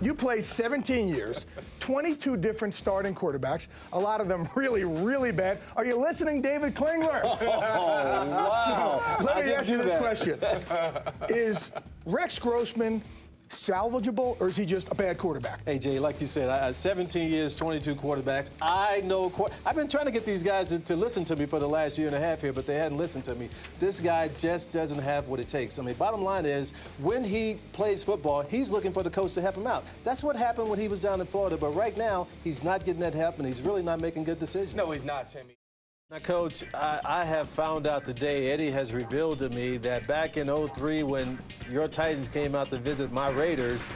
You played 17 years, 22 different starting quarterbacks, a lot of them really, really bad. Are you listening, David Klingler? Oh, wow. Let me ask you this question. Is Rex Grossman salvageable, or is he just a bad quarterback? Hey, Jay, like you said, 17 years, 22 quarterbacks. I know. I've been trying to get these guys to listen to me for the last year and a half here, but they hadn't listened to me. This guy just doesn't have what it takes. I mean, bottom line is, when he plays football, he's looking for the coach to help him out. That's what happened when he was down in Florida, but right now, he's not getting that help, and he's really not making good decisions. No, he's not, Timmy. Now, Coach, I have found out today, Eddie has revealed to me that back in '03 when your Titans came out to visit my Raiders,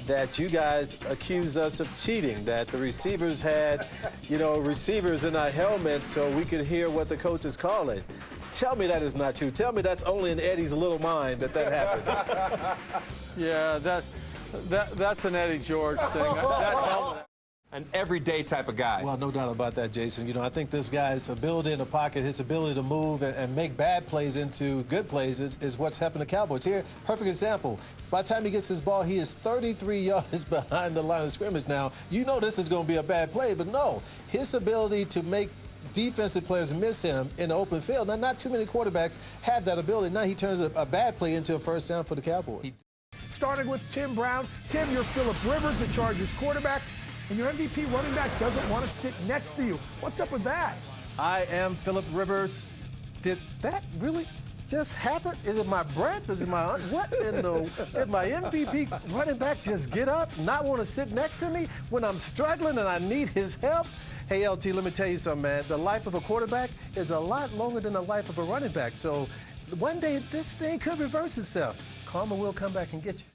that you guys accused us of cheating, that the receivers had, receivers in our helmet so we could hear what the coach is calling. Tell me that is not true. Tell me that's only in Eddie's little mind that happened. Yeah, that's an Eddie George thing. An everyday type of guy. Well, no doubt about that, Jason. I think this guy's ability in the pocket, his ability to move and make bad plays into good plays is what's helping the Cowboys. Here, perfect example. By the time he gets his ball, he is 33 yards behind the line of scrimmage now. You know this is going to be a bad play, but no. His ability to make defensive players miss him in the open field. Now, not too many quarterbacks have that ability. Now he turns a bad play into a first down for the Cowboys. Starting with Tim Brown. Tim, you're Phillip Rivers, the Chargers quarterback, and your MVP running back doesn't want to sit next to you. What's up with that? I am Phillip Rivers. Did that really just happen? Is it my breath? Is it my what in the? Did my MVP running back just get up, not want to sit next to me when I'm struggling and I need his help? Hey, LT, let me tell you something, man. The life of a quarterback is a lot longer than the life of a running back. So one day this thing could reverse itself. Karma will come back and get you.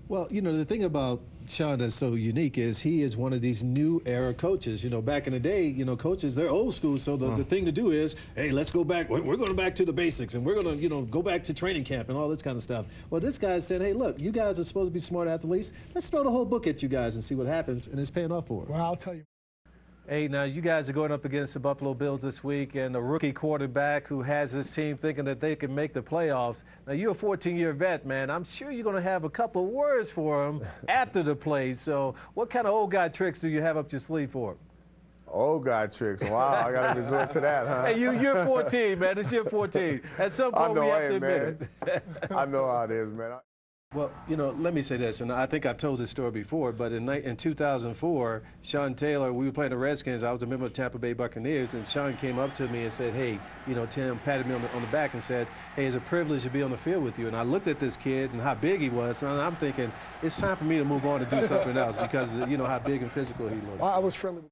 Well, the thing about Sean that's so unique is he is one of these new era coaches. Back in the day, coaches, they're old school. So the thing to do is, hey, let's go back. We're going back to the basics, and we're going to, go back to training camp and all this kind of stuff. Well, this guy said, hey, look, you guys are supposed to be smart athletes. Let's throw the whole book at you guys and see what happens, and it's paying off for it. Well, I'll tell you. Hey, now you guys are going up against the Buffalo Bills this week, and a rookie quarterback who has his team thinking that they can make the playoffs. Now, you're a 14-year vet, man. I'm sure you're going to have a couple of words for him after the play. So what kind of old guy tricks do you have up your sleeve for him? Old guy tricks. Wow, I got to resort to that, huh? Hey, you're 14, man. It's year 14. At some point, we have to admit it. I know how it is, man. Well, let me say this, and I think I've told this story before, but in 2004, Sean Taylor, we were playing the Redskins. I was a member of the Tampa Bay Buccaneers, and Sean came up to me and said, hey, Tim patted me on the back and said, hey, it's a privilege to be on the field with you. And I looked at this kid and how big he was, and I'm thinking, it's time for me to move on and do something else because, how big and physical he looked. Well, I was friendly.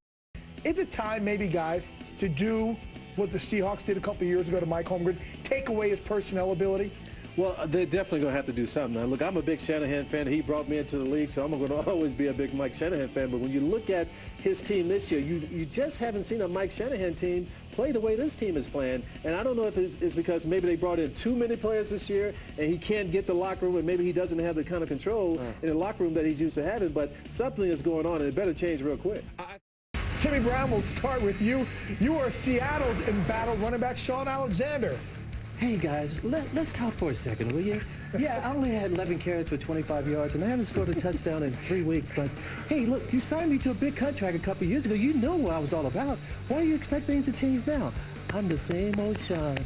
Is it time, maybe, guys, to do what the Seahawks did a couple of years ago to Mike Holmgren, take away his personnel ability? Well, they're definitely going to have to do something. Now, look, I'm a big Shanahan fan. He brought me into the league, so I'm going to always be a big Mike Shanahan fan. But when you look at his team this year, you just haven't seen a Mike Shanahan team play the way this team is playing. And I don't know if it's because maybe they brought in too many players this year and he can't get the locker room, and maybe he doesn't have the kind of control in the locker room that he's used to having. But something is going on, and it better change real quick. Timmy Brown, we'll start with you. You are Seattle's embattled running back, Sean Alexander. Hey guys, let's talk for a second, will you? Yeah, I only had 11 carries for 25 yards, and I haven't scored a touchdown in 3 weeks. But hey, look, you signed me to a big contract a couple of years ago. You know what I was all about. Why do you expect things to change now? I'm the same old Sean.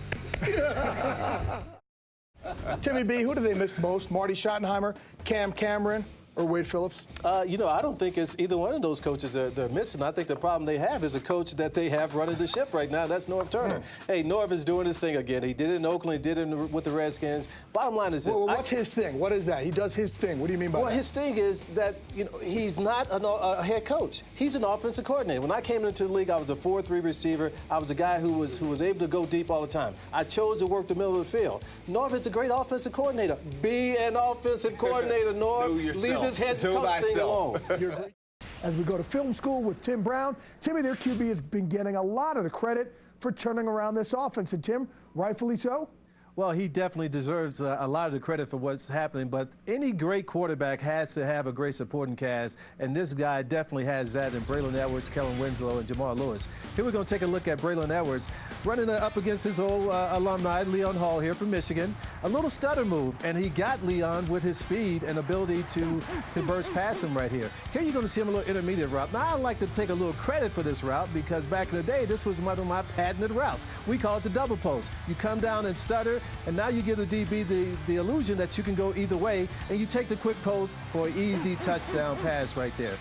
Timmy B, who do they miss most? Marty Schottenheimer, Cam Cameron, or Wade Phillips? I don't think it's either one of those coaches they're missing. I think the problem they have is a coach that they have running the ship right now. That's Norv Turner. Hey, Norv is doing his thing again. He did it in Oakland. He did it with the Redskins. Bottom line is this. Well, what's his thing? What is that? He does his thing. What do you mean by that? Well, his thing is that, he's not a head coach. He's an offensive coordinator. When I came into the league, I was a 4-3 receiver. I was a guy who was able to go deep all the time. I chose to work the middle of the field. Norv is a great offensive coordinator. Be an offensive coordinator, Norv. Leave this head coach thing alone. As we go to film school with Tim Brown, Timmy, their QB has been getting a lot of the credit for turning around this offense. And Tim, rightfully so? Well, he definitely deserves a lot of the credit for what's happening, but any great quarterback has to have a great supporting cast, and this guy definitely has that in Braylon Edwards, Kellen Winslow, and Jamar Lewis. Here we're going to take a look at Braylon Edwards running up against his old alumni, Leon Hall here from Michigan. A little stutter move, and he got Leon with his speed and ability to burst past him right here. Here you're going to see him a little intermediate route. Now, I like to take a little credit for this route because back in the day, this was one of my patented routes. We call it the double post. You come down and stutter, and now you give the DB the illusion that you can go either way, and you take the quick post for an easy touchdown pass right there.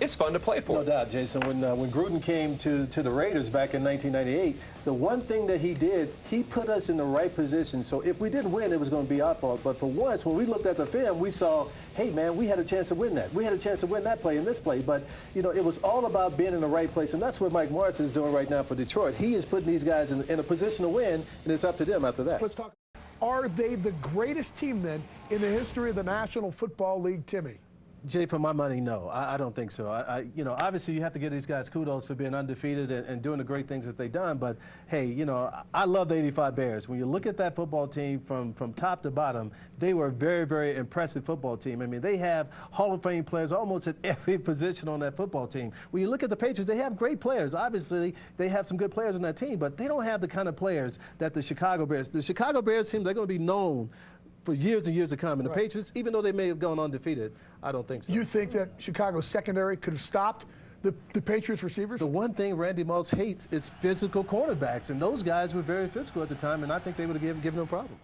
It's fun to play for. No doubt, Jason. When Gruden came to the Raiders back in 1998, the one thing that he did, he put us in the right position. So if we didn't win, it was going to be our fault. But for once, when we looked at the film, we saw, hey, man, we had a chance to win that. We had a chance to win that play and this play. But, you know, it was all about being in the right place. And that's what Mike Morris is doing right now for Detroit. He is putting these guys in a position to win, and it's up to them after that. Let's talk. Are they the greatest team, then, in the history of the National Football League, Timmy? Jay, for my money, no. I don't think so. You know, obviously you have to give these guys kudos for being undefeated and doing the great things that they've done. But, hey, you know, I love the 85 Bears. When you look at that football team from top to bottom, they were a very, very impressive football team. I mean, they have Hall of Fame players almost at every position on that football team. When you look at the Patriots, they have great players. Obviously, they have some good players on that team, but they don't have the kind of players that the Chicago Bears. The Chicago Bears team, they're going to be known for years and years to come. And the Patriots, even though they may have gone undefeated, I don't think so. You think that Chicago's secondary could have stopped the Patriots receivers? The one thing Randy Moss hates is physical cornerbacks, and those guys were very physical at the time, and I think they would have given no problem.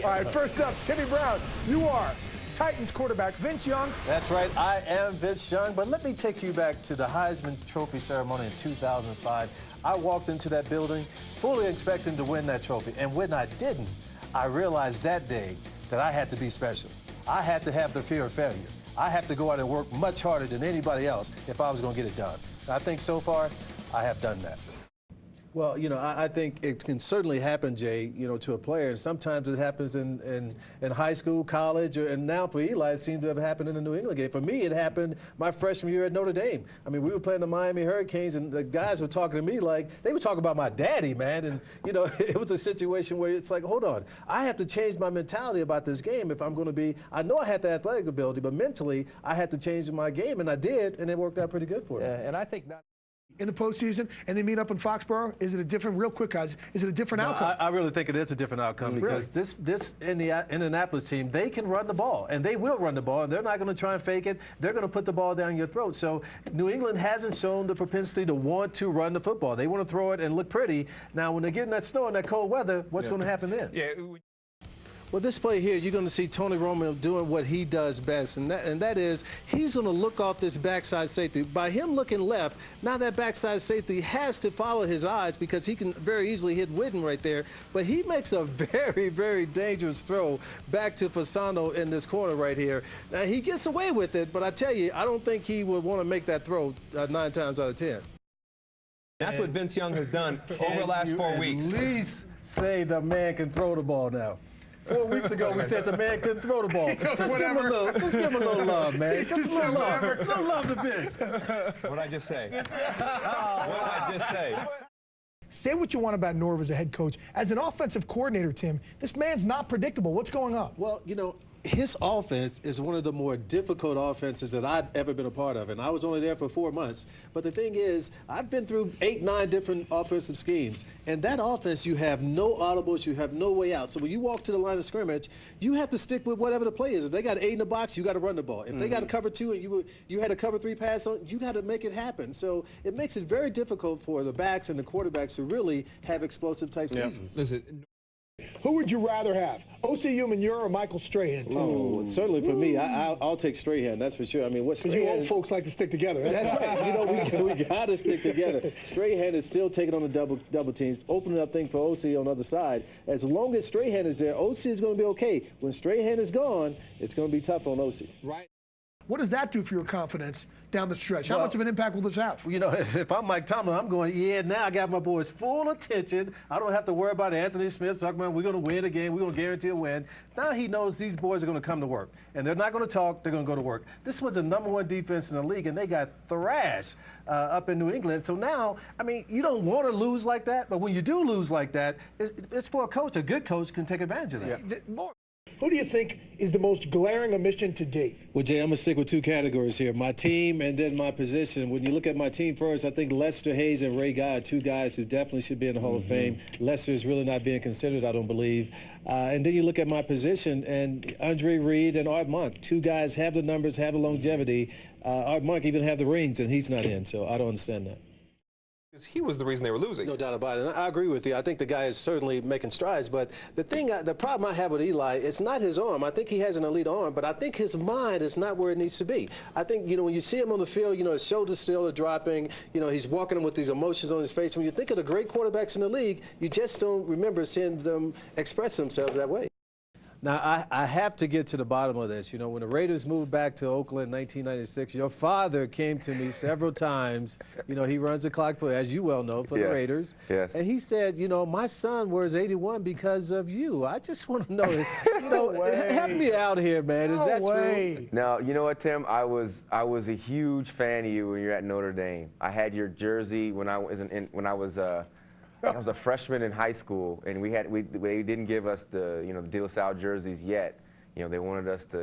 All right, first up, Timmy Brown, you are Titans quarterback Vince Young. That's right, I am Vince Young, but let me take you back to the Heisman Trophy ceremony in 2005. I walked into that building fully expecting to win that trophy, and when I didn't, I realized that day that I had to be special. I had to have the fear of failure. I have to go out and work much harder than anybody else if I was going to get it done. I think so far, I have done that. Well, you know, I think it can certainly happen, Jay, you know, to a player. Sometimes it happens in high school, college, and now for Eli, it seems to have happened in the New England game. For me, it happened my freshman year at Notre Dame. I mean, we were playing the Miami Hurricanes, and the guys were talking to me like, they were talking about my daddy, man. And, you know, it was a situation where it's like, hold on, I have to change my mentality about this game if I'm going to be, I know I had the athletic ability, but mentally, I had to change my game, and I did, and it worked out pretty good for me. Yeah, and I think that In the postseason, and they meet up in Foxborough, is it a different, real quick, guys, is it a different outcome? I really think it is a different outcome because this Indianapolis team, they can run the ball, and they will run the ball, and they're not going to try and fake it. They're going to put the ball down your throat. So New England hasn't shown the propensity to want to run the football. They want to throw it and look pretty. Now, when they get in that snow and that cold weather, what's going to happen then? Yeah. Well, this play here, you're going to see Tony Romo doing what he does best, and that is he's going to look off this backside safety. By him looking left, now that backside safety has to follow his eyes because he can very easily hit Witten right there. But he makes a very, very dangerous throw back to Fasano in this corner right here. Now, he gets away with it, but I tell you, I don't think he would want to make that throw 9 times out of 10. That's what Vince Young has done over the last 4 weeks. At least say the man can throw the ball now. 4 weeks ago, we said the man couldn't throw the ball. Just give him a little love, man. Just a little love. A little love to Vince. What'd I just say? What'd I just say? Say what you want about Norv as a head coach. As an offensive coordinator, Tim, this man's not predictable. What's going on? Well, you know, his offense is one of the more difficult offenses that I've ever been a part of, and I was only there for 4 months. But the thing is, I've been through 8, 9 different offensive schemes, and that offense, you have no audibles, you have no way out. So when you walk to the line of scrimmage, you have to stick with whatever the play is. If they got 8 in the box, you got to run the ball. If they got a cover 2 and you had a cover 3 pass on, you got to make it happen. So it makes it very difficult for the backs and the quarterbacks to really have explosive type seasons. Listen. Who would you rather have, O.C. Umenyiora or Michael Strahan? Oh, certainly for me, I'll take Strahan, that's for sure. I mean, what Because you old folks like to stick together. That's right. You know, we got to stick together. Strahan is still taking on the double teams, opening up things for O.C. on the other side. As long as Strahan is there, O.C. is going to be okay. When Strahan is gone, it's going to be tough on O.C. Right. What does that do for your confidence down the stretch? How Well, much of an impact will this have? You know, if I'm Mike Tomlin, I'm going, yeah, now I got my boys' full attention. I don't have to worry about Anthony Smith talking about we're going to win a game, we're going to guarantee a win. Now he knows these boys are going to come to work. And they're not going to talk, they're going to go to work. This was the #1 defense in the league, and they got thrashed up in New England. So now, I mean, you don't want to lose like that, but when you do lose like that, it's for a coach. A good coach can take advantage of that. Yeah. Who do you think is the most glaring omission to date? Well, Jay, I'm going to stick with two categories here, my team and then my position. When you look at my team first, I think Lester Hayes and Ray Guy are two guys who definitely should be in the Hall of Fame. Lester is really not being considered, I don't believe. And then you look at my position, and Andre Reed and Art Monk, two guys have the numbers, have the longevity. Art Monk even have the rings, and he's not in, so I don't understand that. He was the reason they were losing. No doubt about it. And I agree with you. I think the guy is certainly making strides. But the problem I have with Eli, it's not his arm. I think he has an elite arm, but I think his mind is not where it needs to be. I think, you know, when you see him on the field, you know, his shoulders still are dropping. You know, he's walking with these emotions on his face. When you think of the great quarterbacks in the league, you just don't remember seeing them express themselves that way. Now, I have to get to the bottom of this. You know, when the Raiders moved back to Oakland in 1996, your father came to me several times. You know, he runs the clock, for, as you well know, for the Raiders. Yes. And he said, you know, my son wears 81 because of you. I just want to know, you know, help me out here, man. Is that true? No, you know what, Tim? I was a huge fan of you when you were at Notre Dame. I had your jersey when I was I was a freshman in high school, and they didn't give us the De La Salle jerseys yet. You know, they wanted us to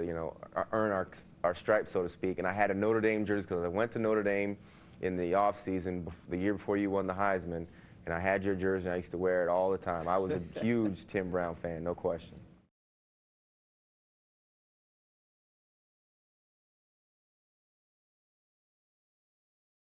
earn our stripes, so to speak. And I had a Notre Dame jersey because I went to Notre Dame in the off season the year before you won the Heisman, and I had your jersey. And I used to wear it all the time. I was a huge Tim Brown fan, no question.